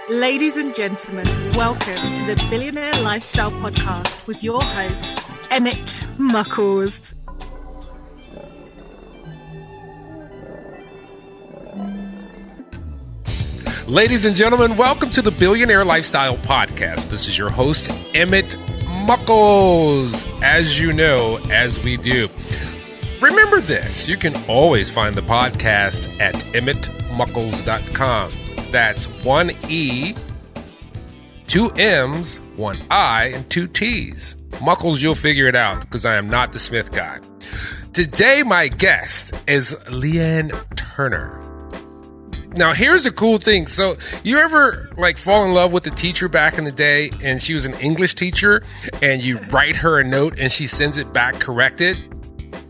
Ladies and gentlemen, welcome to the Billionaire Lifestyle Podcast with your host, Emmett Muckles. Ladies and gentlemen, welcome to the Billionaire Lifestyle Podcast. This is your host, Emmett Muckles. As you know, as we do. Remember this, you can always find the podcast at emmettmuckles.com. That's one E, two M's, one I, and two T's. Muckles, you'll figure it out because I am not the Smith guy. Today, my guest is Leighanne-Turner. Now, here's the cool thing. So, you ever fall in love with a teacher back in the day and she was an English teacher and you write her a note and she sends it back corrected?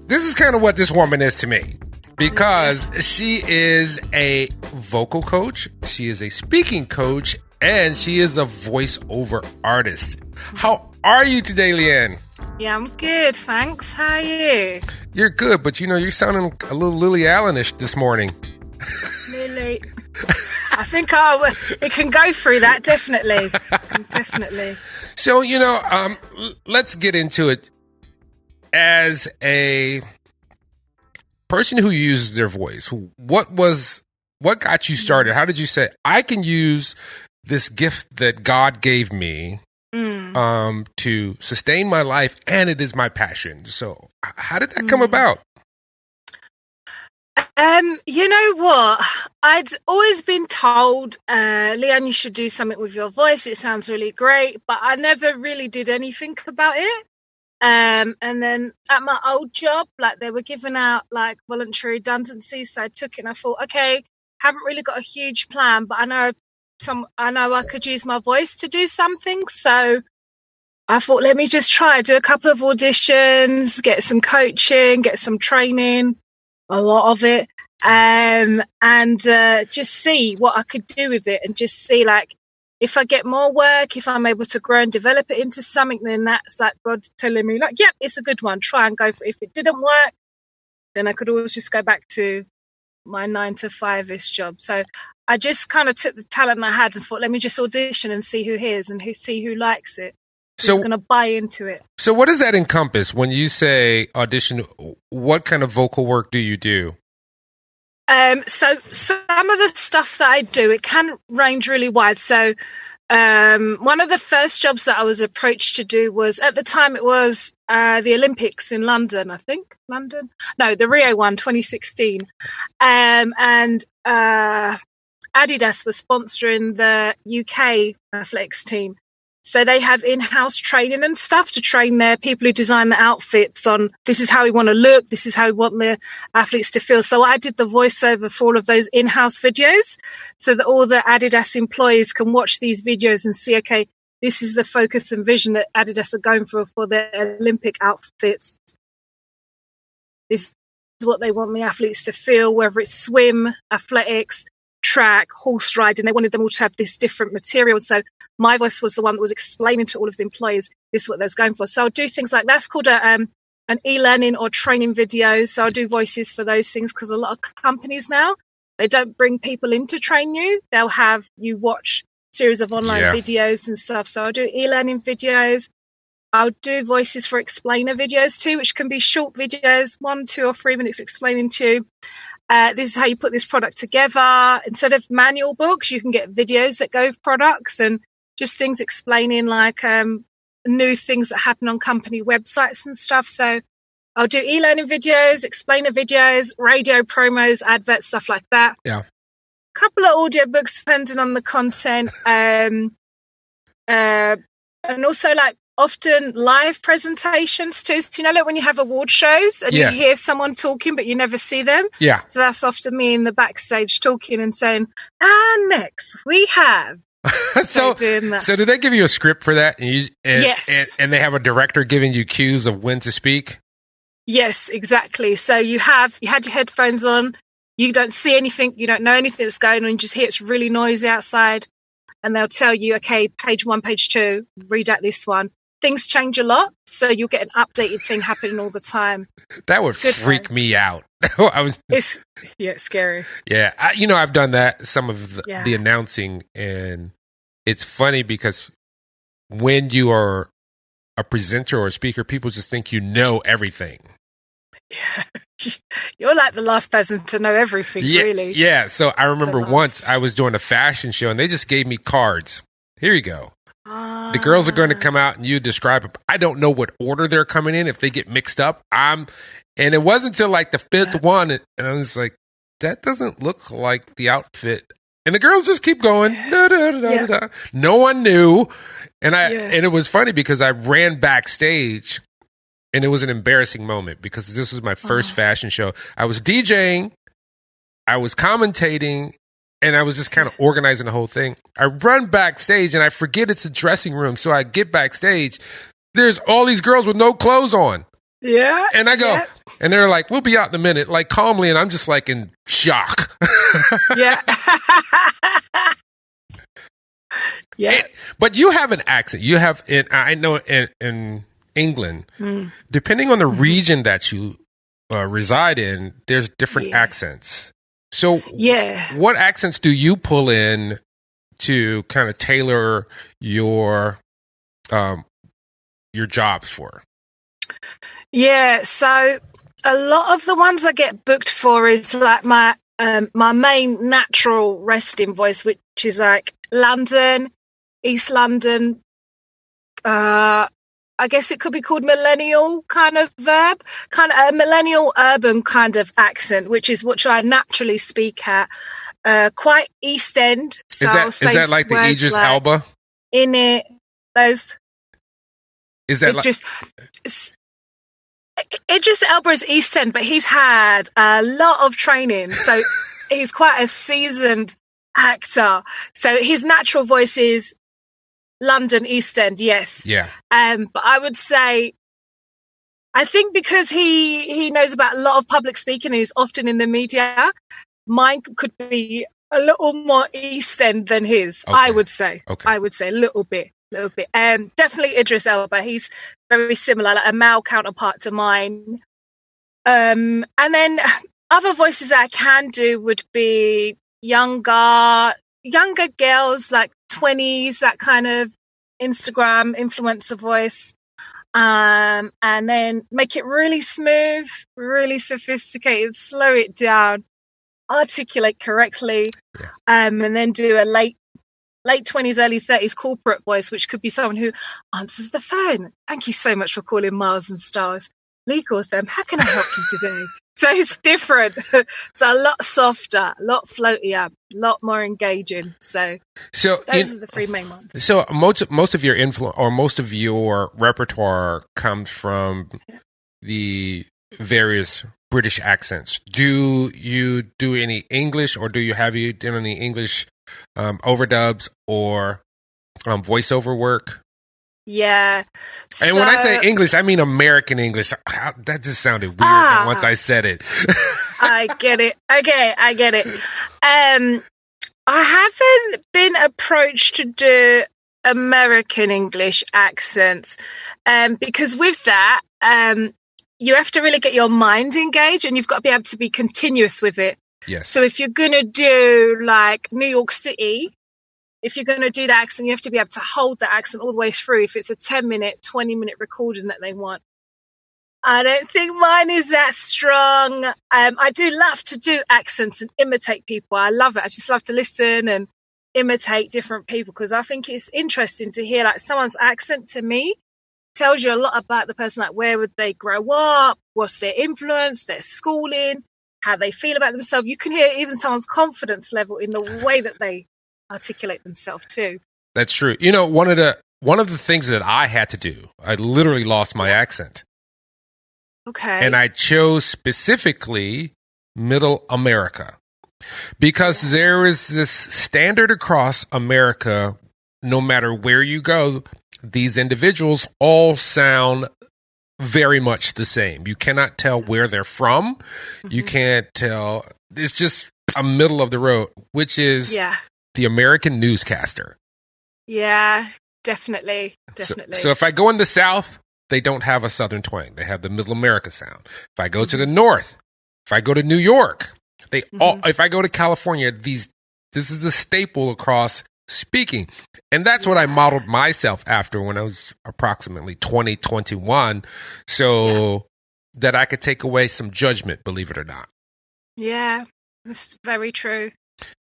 This is kind of what this woman is to me. Because she is a vocal coach, she is a speaking coach, and she is a voiceover artist. How are you today, Leighanne? Yeah, I'm good, thanks. How are you? You're good, but you're sounding a little Lily Allen-ish this morning. Lily. I think it can go through that, definitely. Definitely. So, let's get into it. As a person who uses their voice, what got you started? How did you say, I can use this gift that God gave me to sustain my life, and it is my passion? So how did that come about? You know what? I'd always been told, Leighanne, you should do something with your voice. It sounds really great, but I never really did anything about it. And then at my old job, they were giving out voluntary redundancies. So I took it and I thought, okay, haven't really got a huge plan, but I know I could use my voice to do something. So I thought, let me just do a couple of auditions, get some coaching, get some training, a lot of it, and just see what I could do with it and just see if I get more work, if I'm able to grow and develop it into something, then that's God telling me, yep, it's a good one. Try and go for it. If it didn't work, then I could always just go back to my 9 to 5-ish job. So I just kind of took the talent I had and thought, let me just audition and see who hears and see who likes it. Who's going to buy into it. So what does that encompass when you say audition? What kind of vocal work do you do? So some of the stuff that I do, it can range really wide. So one of the first jobs that I was approached to do was, at the time it was the Olympics in London, I think. London? No, the Rio one, 2016. And Adidas was sponsoring the UK athletics team. So they have in-house training and stuff to train their people who design the outfits on, this is how we want to look, this is how we want the athletes to feel. So I did the voiceover for all of those in-house videos so that all the Adidas employees can watch these videos and see, okay, this is the focus and vision that Adidas are going for their Olympic outfits. This is what they want the athletes to feel, whether it's swim, athletics, track, horse riding. They wanted them all to have this different material. So my voice was the one that was explaining to all of the employees this is what they was going for. So I'll do things like that's called an e-learning or training video. So I'll do voices for those things because a lot of companies now, they don't bring people in to train you. They'll have you watch series of online videos and stuff. So I'll do e-learning videos. I'll do voices for explainer videos too, which can be short videos, 1, 2 or 3 minutes explaining to you. This is how you put this product together. Instead of manual books, you can get videos that go with products and just things explaining new things that happen on company websites and stuff. So I'll do e-learning videos, explainer videos, radio promos, adverts, stuff like that. Yeah. A couple of audiobooks depending on the content. And also often live presentations too. So, when you have award shows and you hear someone talking, but you never see them. Yeah. So that's often me in the backstage talking and saying, and next we have. So do they give you a script for that? Yes. And they have a director giving you cues of when to speak? Yes, exactly. So you had your headphones on. You don't see anything. You don't know anything that's going on. You just hear it's really noisy outside. And they'll tell you, okay, page 1, page 2, read out this one. Things change a lot, so you'll get an updated thing happening all the time. That would freak me out. It's scary. Yeah, I've done that. Some of the announcing, and it's funny because when you are a presenter or a speaker, people just think you know everything. Yeah. You're like the last person to know everything, really. Yeah. So I remember once I was doing a fashion show and they just gave me cards. Here you go. The girls are going to come out and you describe it. I don't know what order they're coming in. If they get mixed up, and it wasn't until like the fifth one. And I was like, that doesn't look like the outfit. And the girls just keep going. Da, da, da, da, da. No one knew. And and it was funny because I ran backstage and it was an embarrassing moment because this was my first fashion show. I was DJing, I was commentating, and I was just kind of organizing the whole thing. I run backstage and I forget it's a dressing room. So I get backstage. There's all these girls with no clothes on. Yeah. And I go, and they're like, we'll be out in a minute, like calmly. And I'm just like in shock. Yeah. Yeah. But you have an accent. You have, I know in England, depending on the region that you reside in, there's different accents. So what accents do you pull in to kind of tailor your jobs for? Yeah, so a lot of the ones I get booked for is like my main natural resting voice, which is like London, East London. I guess it could be called millennial kind of verb, kind of a millennial urban kind of accent, which I naturally speak at. Quite East End. So is that like the Idris Elba? In it, those. Is that Idris Elba is East End, but he's had a lot of training, so he's quite a seasoned actor. So his natural voice is London, East End, yes. Yeah. But I would say, I think because he knows about a lot of public speaking and he's often in the media, mine could be a little more East End than his, okay. I would say. Okay. I would say a little bit. Definitely Idris Elba. He's very similar, like a male counterpart to mine. And then other voices that I can do would be younger girls, like 20s, that kind of Instagram influencer voice. And then make it really smooth, really sophisticated, slow it down, articulate correctly, and then do a late 20s, early 30s corporate voice, which could be someone who answers the phone. Thank you so much for calling Miles and Stars. Legal them. How can I help you today? So it's different. So a lot softer, a lot floatier, a lot more engaging. So those are the three main ones. So most of your influence or most of your repertoire comes from the various British accents. Do you do any English, or have you done any English overdubs or voiceover work? Yeah. And when I say English, I mean American English. That just sounded weird once I said it. I get it. Okay, I get it. I haven't been approached to do American English accents because with that, you have to really get your mind engaged and you've got to be able to be continuous with it. Yes. So if you're going to do like New York City, if you're going to do that accent, you have to be able to hold the accent all the way through if it's a 10-minute, 20-minute recording that they want. I don't think mine is that strong. I do love to do accents and imitate people. I love it. I just love to listen and imitate different people because I think it's interesting to hear like someone's accent. To me tells you a lot about the person, like where would they grow up, what's their influence, their schooling, how they feel about themselves. You can hear even someone's confidence level in the way that they articulate themselves too. That's true. You know, one of the things that I had to do, I literally lost my accent. Okay. And I chose specifically Middle America because there is this standard across America. No matter where you go, these individuals all sound very much the same. You cannot tell where they're from. Mm-hmm. You can't tell. It's just a middle of the road, which is the American newscaster. Yeah, definitely. So if I go in the South, they don't have a Southern twang. They have the Middle America sound. If I go to the North, if I go to New York, if I go to California, this is a staple across speaking. And that's what I modeled myself after when I was approximately 20, 21, so that I could take away some judgment, believe it or not. Yeah, that's very true.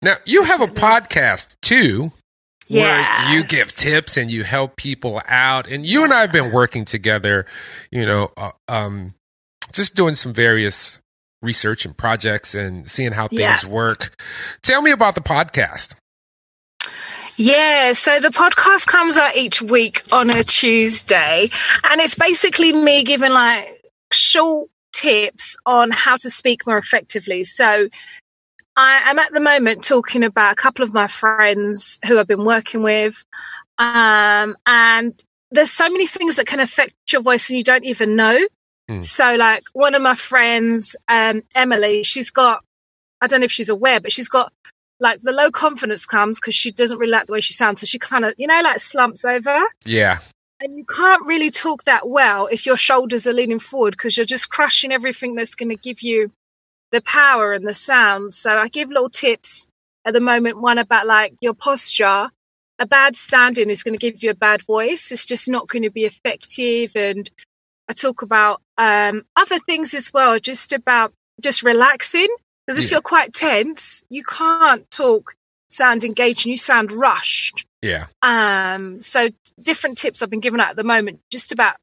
Now, you have a podcast too, where Yes. you give tips and you help people out. And you and I have been working together, just doing some various research and projects and seeing how things work. Tell me about the podcast. Yeah, so the podcast comes out each week on a Tuesday, and it's basically me giving like short tips on how to speak more effectively. So I am at the moment talking about a couple of my friends who I've been working with, and there's so many things that can affect your voice and you don't even know. So like one of my friends, Emily, she's got, I don't know if she's aware, but she's got like the low confidence comes because she doesn't really like the way she sounds. So she kind of, like slumps over. Yeah. And you can't really talk that well if your shoulders are leaning forward because you're just crushing everything that's going to give you the power and the sound. So I give little tips at the moment, one about like your posture. A bad standing is going to give you a bad voice. It's just not going to be effective. And I talk about other things as well, just about just relaxing. Because if you're quite tense, you can't talk, sound engaged, and you sound rushed. Yeah. So different tips I've been given out at the moment, just about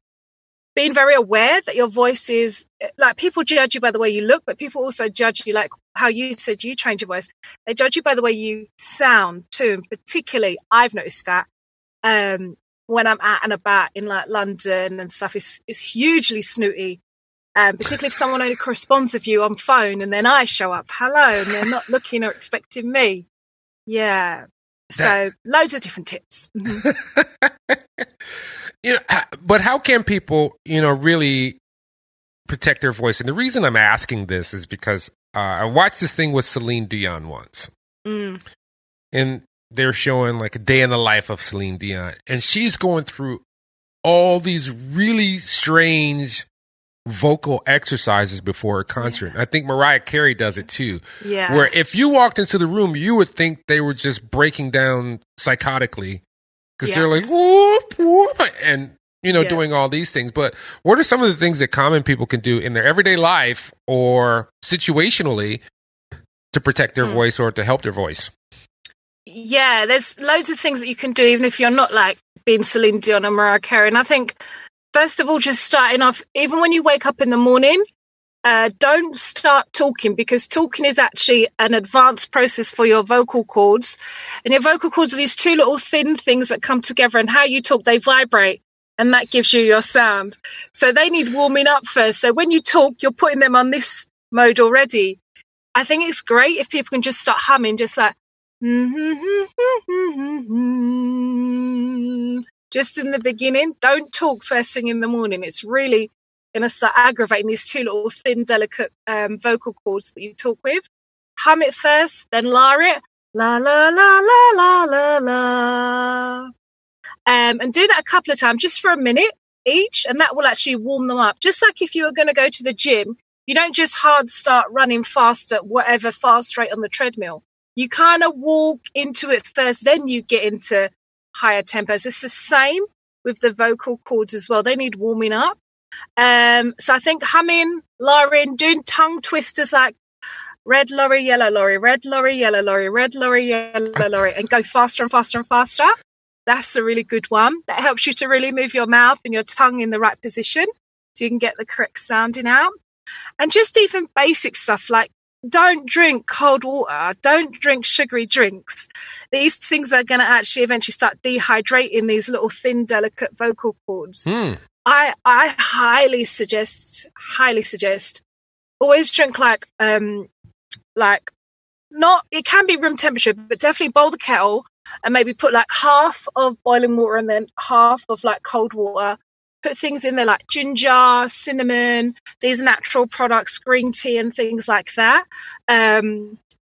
being very aware that your voice is, like, people judge you by the way you look, but people also judge you, like how you said you trained your voice. They judge you by the way you sound too. And particularly, I've noticed that when I'm out and about in like London and stuff, it's hugely snooty. Particularly if someone only corresponds with you on phone and then I show up, hello, and they're not looking or expecting me. Yeah. So loads of different tips. But how can people, really protect their voice? And the reason I'm asking this is because I watched this thing with Celine Dion once. And they're showing like a day in the life of Celine Dion. And she's going through all these really strange vocal exercises before a concert. I think Mariah Carey does it too. Yeah. Where if you walked into the room, you would think they were just breaking down psychotically because they're like, whoop, whoop, and, doing all these things. But what are some of the things that common people can do in their everyday life or situationally to protect their voice or to help their voice? Yeah, there's loads of things that you can do, even if you're not like being Celine Dion or Mariah Carey. And I think, first of all, just starting off, even when you wake up in the morning, don't start talking, because talking is actually an advanced process for your vocal cords. And your vocal cords are these two little thin things that come together, and how you talk, they vibrate, and that gives you your sound. So they need warming up first. So when you talk, you're putting them on this mode already. I think it's great if people can just start humming, just like, just in the beginning. Don't talk first thing in the morning. It's really going to start aggravating these two little thin, delicate vocal cords that you talk with. Hum it first, then la it. La, la, la, la, la, la, la. And do that a couple of times, just for a minute each, and that will actually warm them up. Just like if you were going to go to the gym, you don't just hard start running fast at whatever fast rate on the treadmill. You kind of walk into it first, then you get into higher tempos. It's the same with the vocal cords as well. They need warming up. So I think humming, lowering, doing tongue twisters like red lorry, yellow lorry, red lorry, yellow lorry, red lorry, yellow lorry, and go faster and faster and faster. That's a really good one. That helps you to really move your mouth and your tongue in the right position so you can get the correct sounding out. And just even basic stuff like, don't drink cold water. Don't drink sugary drinks. These things are going to actually eventually start dehydrating these little thin, delicate vocal cords. I highly suggest, always drink like not, it can be room temperature, but definitely boil the kettle and maybe put like half of boiling water and then half of like cold water. Put things in there like ginger, cinnamon, these natural products, green tea and things like that.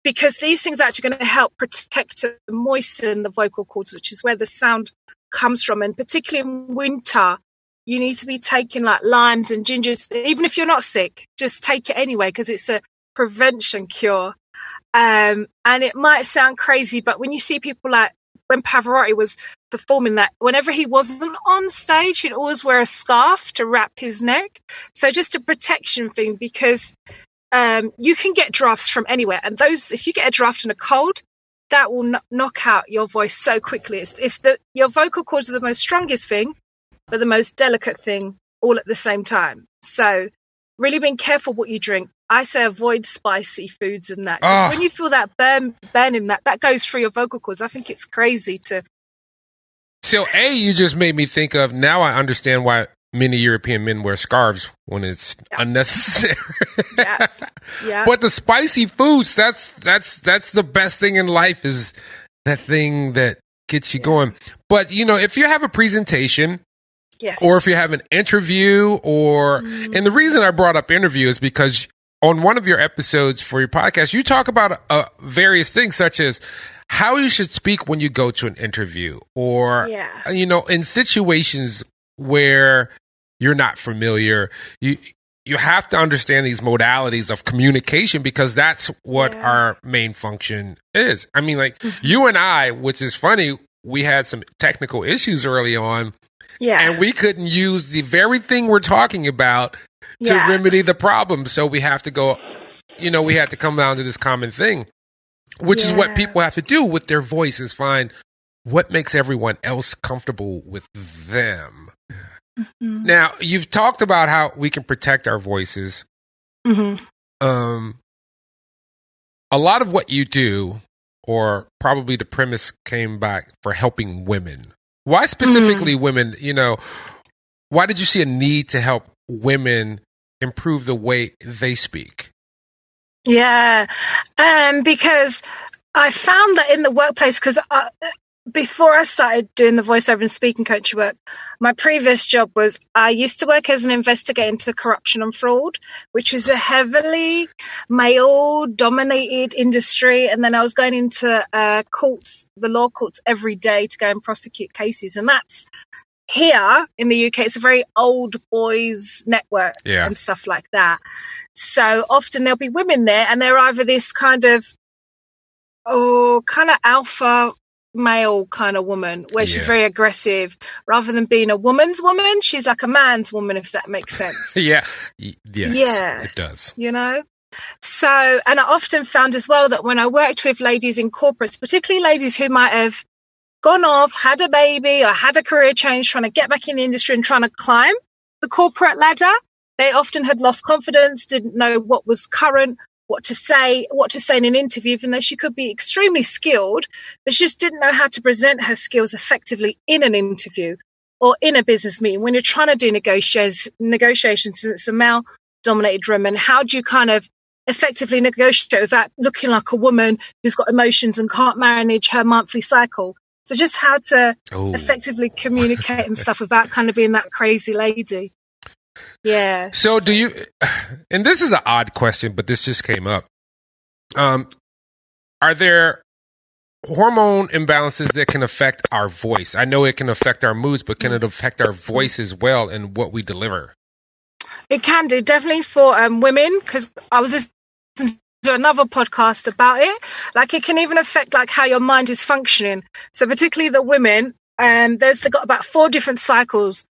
Because these things are actually going to help protect and moisten the vocal cords, which is where the sound comes from. And particularly in winter, you need to be taking like limes and gingers. Even if you're not sick, just take it anyway, because it's a prevention cure. And it might sound crazy, but when you see people like when Pavarotti was performing that, whenever he wasn't on stage, he'd always wear a scarf to wrap his neck. So just a protection thing, because you can get drafts from anywhere. And if you get a draft in a cold, that will knock out your voice so quickly. Your vocal cords are the most strongest thing, but the most delicate thing all at the same time. So really being careful what you drink. I say avoid spicy foods and that. When you feel that burning, that goes through your vocal cords. I think it's crazy to... So, you just made me think of, now I understand why many European men wear scarves when it's unnecessary. Yeah. But the spicy foods, that's the best thing in life, is that thing that gets you going. But, if you have a presentation, or if you have an interview, and the reason I brought up interview is because on one of your episodes for your podcast, you talk about various things, such as how you should speak when you go to an interview, or, in situations where you're not familiar, you have to understand these modalities of communication, because that's what our main function is. I mean, like you and I, which is funny, we had some technical issues early on, and we couldn't use the very thing we're talking about to remedy the problem. So we have to go, we had to come down to this common thing, which is what people have to do with their voice, is find what makes everyone else comfortable with them. Mm-hmm. Now, you've talked about how we can protect our voices. Mm-hmm. A lot of what you do, or probably the premise came back for helping women. Why specifically women? Why did you see a need to help women improve the way they speak? Yeah, because I found that in the workplace, because before I started doing the voiceover and speaking coach work, my previous job was I used to work as an investigator into corruption and fraud, which is a heavily male-dominated industry. And then I was going into courts, the law courts, every day to go and prosecute cases. And that's here in the UK. It's a very old boys network and stuff like that. So often there'll be women there, and they're either this kind of alpha male kind of woman, where she's very aggressive, rather than being a woman's woman, she's like a man's woman, if that makes sense. It does. So, and I often found as well that when I worked with ladies in corporates, particularly ladies who might have gone off, had a baby, or had a career change, trying to get back in the industry and trying to climb the corporate ladder, they often had lost confidence, didn't know what was current, what to say in an interview, even though she could be extremely skilled, but she just didn't know how to present her skills effectively in an interview or in a business meeting. When you're trying to do negotiations, and it's a male-dominated room, and how do you kind of effectively negotiate without looking like a woman who's got emotions and can't manage her monthly cycle? So just how to effectively communicate and stuff without kind of being that crazy lady. Yeah. So do you, and this is an odd question, but this just came up. Are there hormone imbalances that can affect our voice? I know it can affect our moods, but can it affect our voice as well and what we deliver? It can do, definitely for women, because I was listening to another podcast about it. Like, it can even affect like how your mind is functioning. So particularly the women, they've got about 4 different cycles.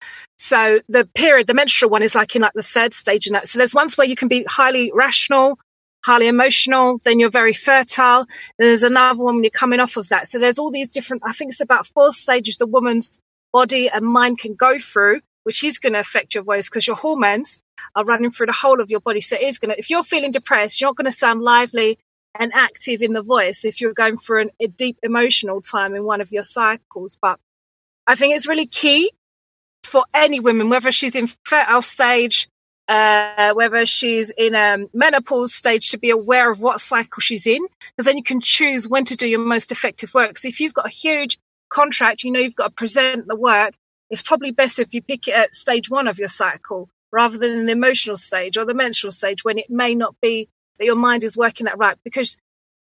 So the menstrual one is like in like the 3rd stage in that. So there's ones where you can be highly rational, highly emotional, then you're very fertile. There's another one when you're coming off of that. So there's all these different, I think it's about 4 stages the woman's body and mind can go through, which is going to affect your voice, because your hormones are running through the whole of your body. So it is going to, if you're feeling depressed, you're not going to sound lively and active in the voice if you're going through a deep emotional time in one of your cycles. But I think it's really key for any woman, whether she's in fertile stage, whether she's in a menopause stage, to be aware of what cycle she's in, because then you can choose when to do your most effective work. So if you've got a huge contract, you've got to present the work, it's probably best if you pick it at stage 1 of your cycle, rather than in the emotional stage or the menstrual stage, when it may not be that your mind is working that right, because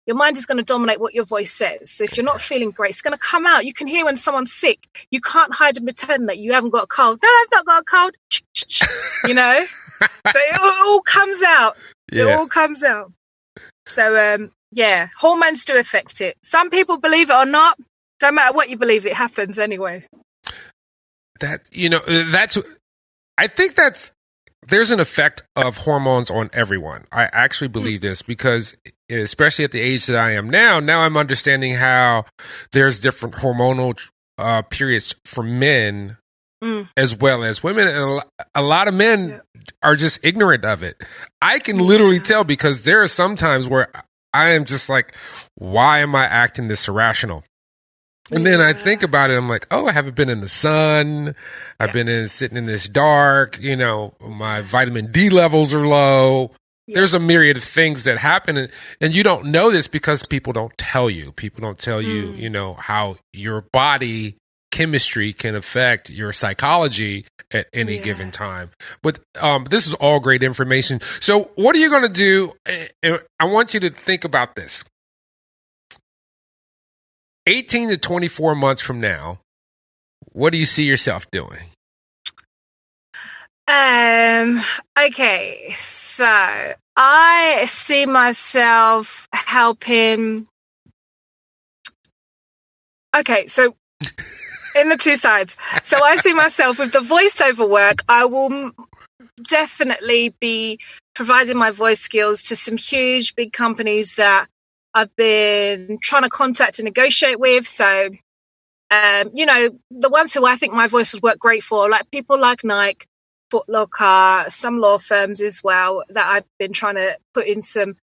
your mind is going to dominate what your voice says. So if you're not feeling great, it's going to come out. You can hear when someone's sick. You can't hide and pretend that you haven't got a cold. No, I've not got a cold. So it all comes out. It all comes out. So, hormones do affect it. Some people, believe it or not, No matter what you believe, it happens anyway. I think there's an effect of hormones on everyone. I actually believe this because, especially at the age that I am now I'm understanding how there's different hormonal periods for men as well as women. And a lot of men are just ignorant of it. I can literally tell because there are some times where I am just like, why am I acting this irrational? And then I think about it. I'm like, oh, I haven't been in the sun. I've been sitting in this dark. My vitamin D levels are low. Yeah. There's a myriad of things that happen. And you don't know this because people don't tell you. People don't tell you, how your body chemistry can affect your psychology at any given time. But this is all great information. So what are you going to do? I want you to think about this. 18 to 24 months from now, what do you see yourself doing? Okay, so I see myself helping. Okay, so in the two sides. So I see myself with the voiceover work. I will definitely be providing my voice skills to some huge, big companies that I've been trying to contact and negotiate with. So, the ones who I think my voice would work great for, like people like Nike, Foot Locker, some law firms as well, that I've been trying to put in some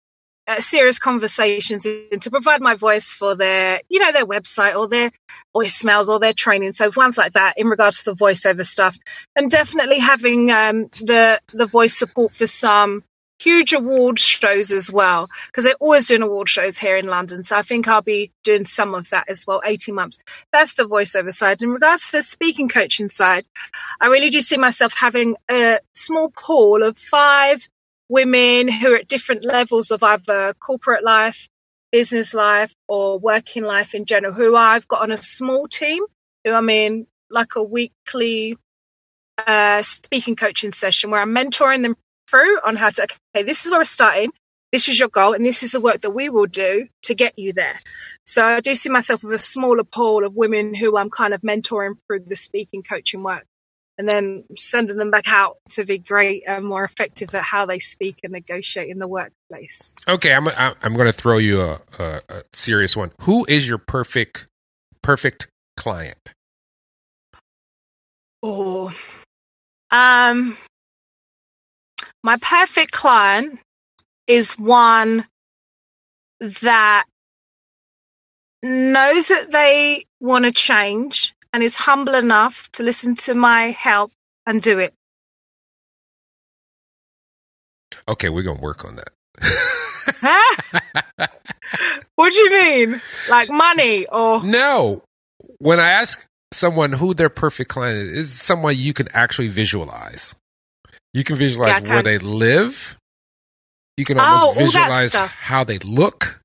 serious conversations in to provide my voice for their website or their voicemails or their training. So ones like that in regards to the voiceover stuff, and definitely having the voice support for some huge award shows as well, because they're always doing award shows here in London. So I think I'll be doing some of that as well, 18 months. That's the voiceover side. In regards to the speaking coaching side, I really do see myself having a small pool of 5 women who are at different levels of either corporate life, business life, or working life in general, who I've got on a small team, who I'm in like a weekly speaking coaching session where I'm mentoring them through on how to, okay, this is where we're starting, this is your goal, and this is the work that we will do to get you there. So I do see myself with a smaller pool of women who I'm kind of mentoring through the speaking coaching work, and then sending them back out to be great and more effective at how they speak and negotiate in the workplace. Okay, I'm going to throw you a serious one. Who is your perfect client? Oh, my perfect client is one that knows that they want to change and is humble enough to listen to my help and do it. Okay, we're going to work on that. Huh? What do you mean? Like money or? No. When I ask someone who their perfect client is, it's someone you can actually visualize. You can visualize where they live. You can almost visualize how they look.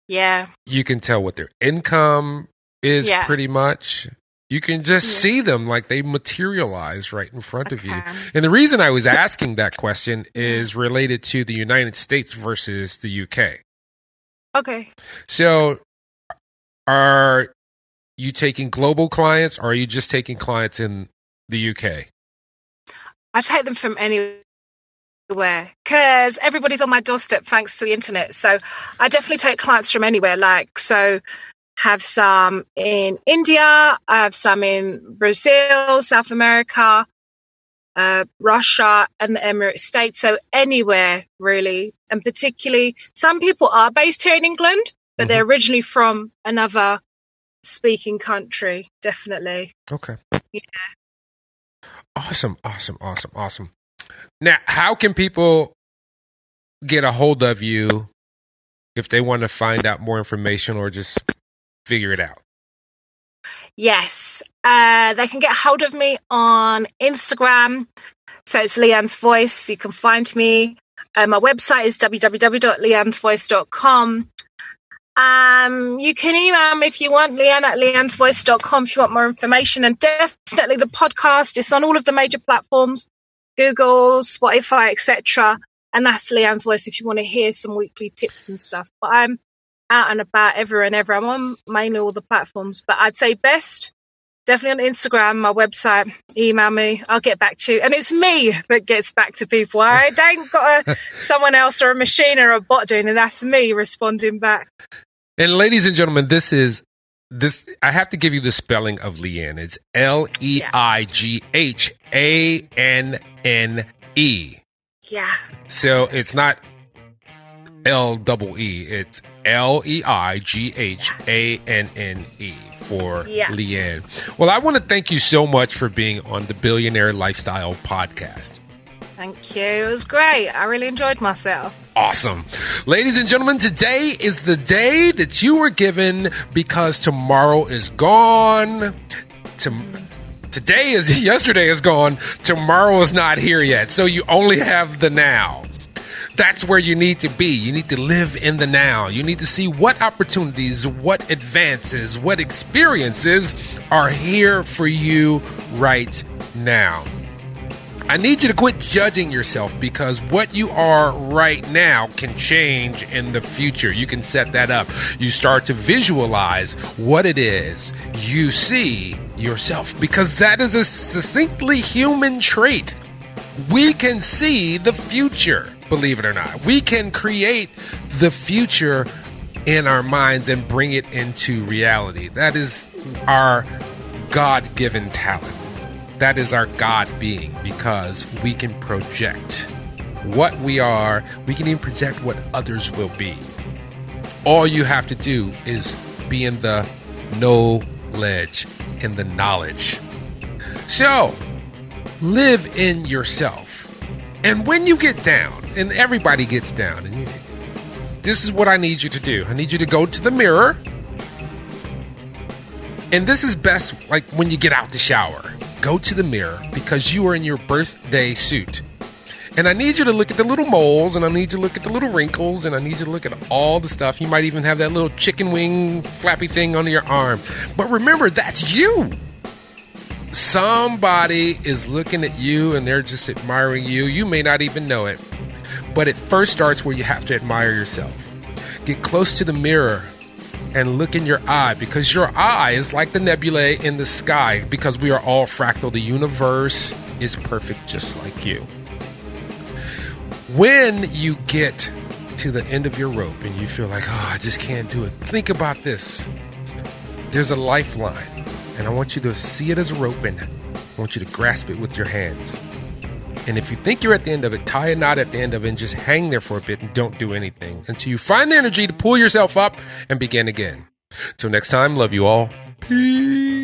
Yeah. You can tell what their income is pretty much. You can just see them like they materialize right in front of you. And the reason I was asking that question is related to the United States versus the UK. Okay. So are you taking global clients or are you just taking clients in the UK? I take them from anywhere because everybody's on my doorstep thanks to the internet. So I definitely take clients from anywhere. Have some in India, I have some in Brazil, South America, Russia, and the Emirates States. So anywhere, really. And particularly, some people are based here in England, but they're originally from another speaking country, definitely. Okay. Yeah. Awesome. Now, how can people get a hold of you if they want to find out more information or just figure it out? Yes, they can get hold of me on Instagram. So it's Leighanne's Voice. You can find me. My website is www.leighannesvoice.com. You can email me if you want, leighanne@leighannesvoice.com if you want more information. And definitely the podcast is on all of the major platforms, Google, Spotify, etc. And that's Leighanne's Voice if you want to hear some weekly tips and stuff. But I'm out and about everywhere and ever. I'm on mainly all the platforms, but I'd say best definitely on Instagram, my website. Email me, I'll get back to you. And it's me that gets back to people. All right, they ain't got someone else or a machine or a bot doing it. That's me responding back. And ladies and gentlemen, this. I have to give you the spelling of Leighanne. It's Leighanne. Yeah. So it's not L-E-E. It's Leighanne for Leighanne. Well, I want to thank you so much for being on the Billionaire Lifestyle Podcast. Thank you. It was great. I really enjoyed myself. Awesome. Ladies and gentlemen, today is the day that you were given because tomorrow is gone. Yesterday is gone. Tomorrow is not here yet. So you only have the now. That's where you need to be. You need to live in the now. You need to see what opportunities, what advances, what experiences are here for you right now. I need you to quit judging yourself because what you are right now can change in the future. You can set that up. You start to visualize what it is you see yourself because that is a succinctly human trait. We can see the future, believe it or not. We can create the future in our minds and bring it into reality. That is our God-given talent. That is our God being because we can project what we are. We can even project what others will be. All you have to do is be in the knowledge, in the knowledge. So, live in yourself. And when you get down, and everybody gets down, and this is what I need you to do. I need you to go to the mirror. And this is best like when you get out the shower. Go to the mirror because you are in your birthday suit. And I need you to look at the little moles, and I need you to look at the little wrinkles, and I need you to look at all the stuff. You might even have that little chicken wing flappy thing under your arm. But remember, that's you. Somebody is looking at you, and they're just admiring you. You may not even know it. But it first starts where you have to admire yourself. Get close to the mirror and look in your eye because your eye is like the nebulae in the sky because we are all fractal. The universe is perfect just like you. When you get to the end of your rope and you feel like, oh, I just can't do it, think about this. There's a lifeline and I want you to see it as a rope and I want you to grasp it with your hands. And if you think you're at the end of it, tie a knot at the end of it and just hang there for a bit and don't do anything until you find the energy to pull yourself up and begin again. Till next time, love you all. Peace.